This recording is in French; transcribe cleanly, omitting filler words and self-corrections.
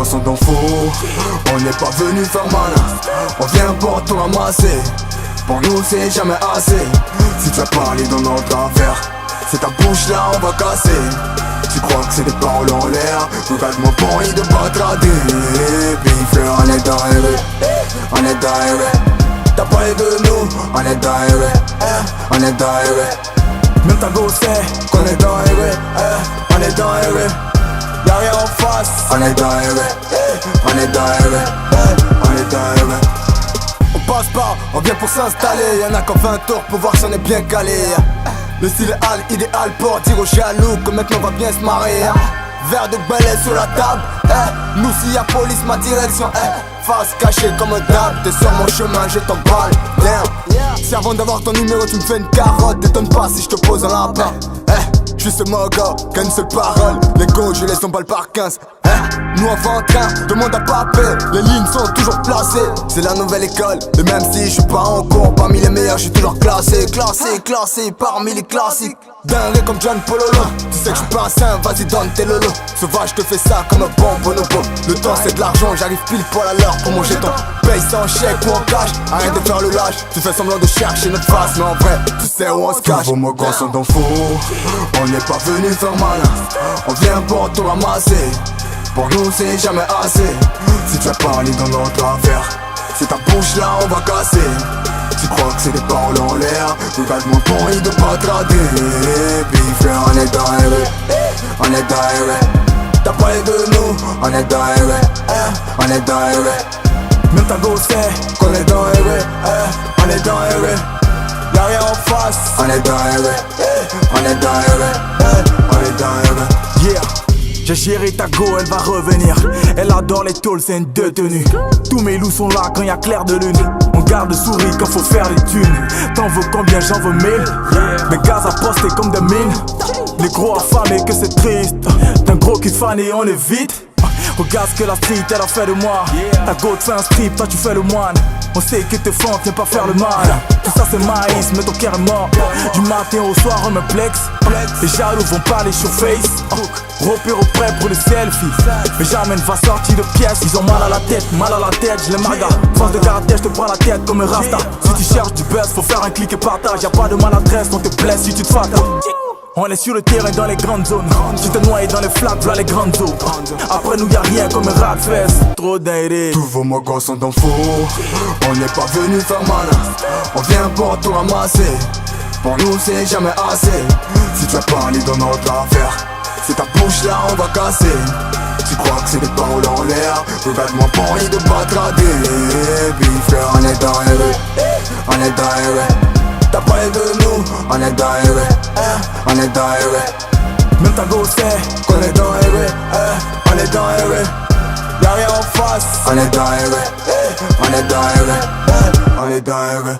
gosses, on t'en fout. On n'est pas venu faire malin, on vient pour tout ramasser. Pour nous c'est jamais assez. Si tu as parlé dans notre affaire, c'est ta bouche là on va casser. Tu crois que c'est des paroles en l'air? Regarde mon point de batrader. Bifle, on est dans les rues, on est dans les rues. T'as parlé de nous, on est dans les rues, on est dans les rues. Même ta go sait qu'on est dans les rues, on est dans les rues. Y'a rien en face, on est dans les rues, on est dans les rues, on est dans les rues. On passe pas, on vient pour s'installer. Y'en a qu'en 20 tours pour voir si on est bien calé. Le style est idéal pour dire aux jaloux que maintenant on va bien se marrer. Verre de balai sur la table, nous s'il y a police ma direction, face cachée comme d'hab. T'es sur mon chemin, je t'emballe, damn. Si avant d'avoir ton numéro tu me fais une carotte, détonne pas si je te pose un lapin. Je suis ce mogo, qu'une seule parole. Les go, je les emballe par 15. Nous en train, demande à papé. Les lignes sont toujours placées. C'est la nouvelle école. Et même si je suis pas en cours, parmi les meilleurs, je suis toujours classé. Classé parmi les classiques. Dingue comme John Pololo. Tu sais que je suis pas un saint, vas-y donne tes lolo. Sauvage, je te fais ça comme un bon bonobo. Le temps c'est de l'argent, j'arrive pile poil à l'heure pour mon jeton. Paye ça en chèque ou en cash, arrête de faire le lâche. Tu fais semblant de chercher notre face, mais en vrai, tu sais où on se cache. Vos mots gros sont dans faux. On n'est pas venu faire malin, on vient pour tout ramasser. Pour nous c'est jamais assez. Si tu as parlé dans notre affaire, c'est ta bouche là on va casser. Tu crois que c'est des paroles en l'air? Regarde mon point de batrader. Bifle, on est dans les rues, on est dans les rues. T'as parlé de nous, on est dans les rues, on est dans les rues. Même ta go sait qu'on est dans les rues, on est dans les rues. Y'a rien en face, on est dans les rues, on est dans les rues, on est dans les rues. Yeah. J'ai géré ta go, elle va revenir. Elle adore les tôles, c'est une détenue. Tous mes loups sont là quand y'a clair de lune. On garde le sourire quand faut faire les thunes. T'en veux combien, j'en veux 1000. Mes gaz à poster comme des mines. Les gros affamés que c'est triste. D'un gros qui fan et on est vite. Regarde ce que la street elle a fait de moi. Ta go te fait un strip, toi tu fais le moine. On sait que t'es fort, viens pas faire le mal. Tout ça c'est maïs, mais ton cœur est mort. Du matin au soir on me flex. Les jaloux vont parler sur face. Repère au prêt pour les selfies. Mais jamais ne va sortir de pièces. Ils ont mal à la tête, je les maga. Force de caractère, je te prends la tête comme un rasta. Si tu cherches du buzz, faut faire un clic et partage. Y'a pas de maladresse, on te blesse si tu te fatales. On est sur le terrain dans les grandes zones. Tu te noies dans les flaques, voilà les grandes eaux. Après nous y'a rien comme un rat de fesse. Trop dingue. Tous vos mots gros sont dans faux. On n'est pas venu faire malin, on vient pour tout ramasser. Pour nous c'est jamais assez. Si tu as parlé dans notre affaire, c'est ta bouche là on va casser. Tu crois que c'est des paroles en l'air? Regarde mon point de batrader. Bifle, on est dans les rues, on est dans les rues. T'as parlé de nous, on est dans les rues, on est dans les rues. Même ta go sait qu'on est dans les rues, on est dans les rues. Y'a rien en face, on est dans les rues, on est dans les rues, on est dans les rues.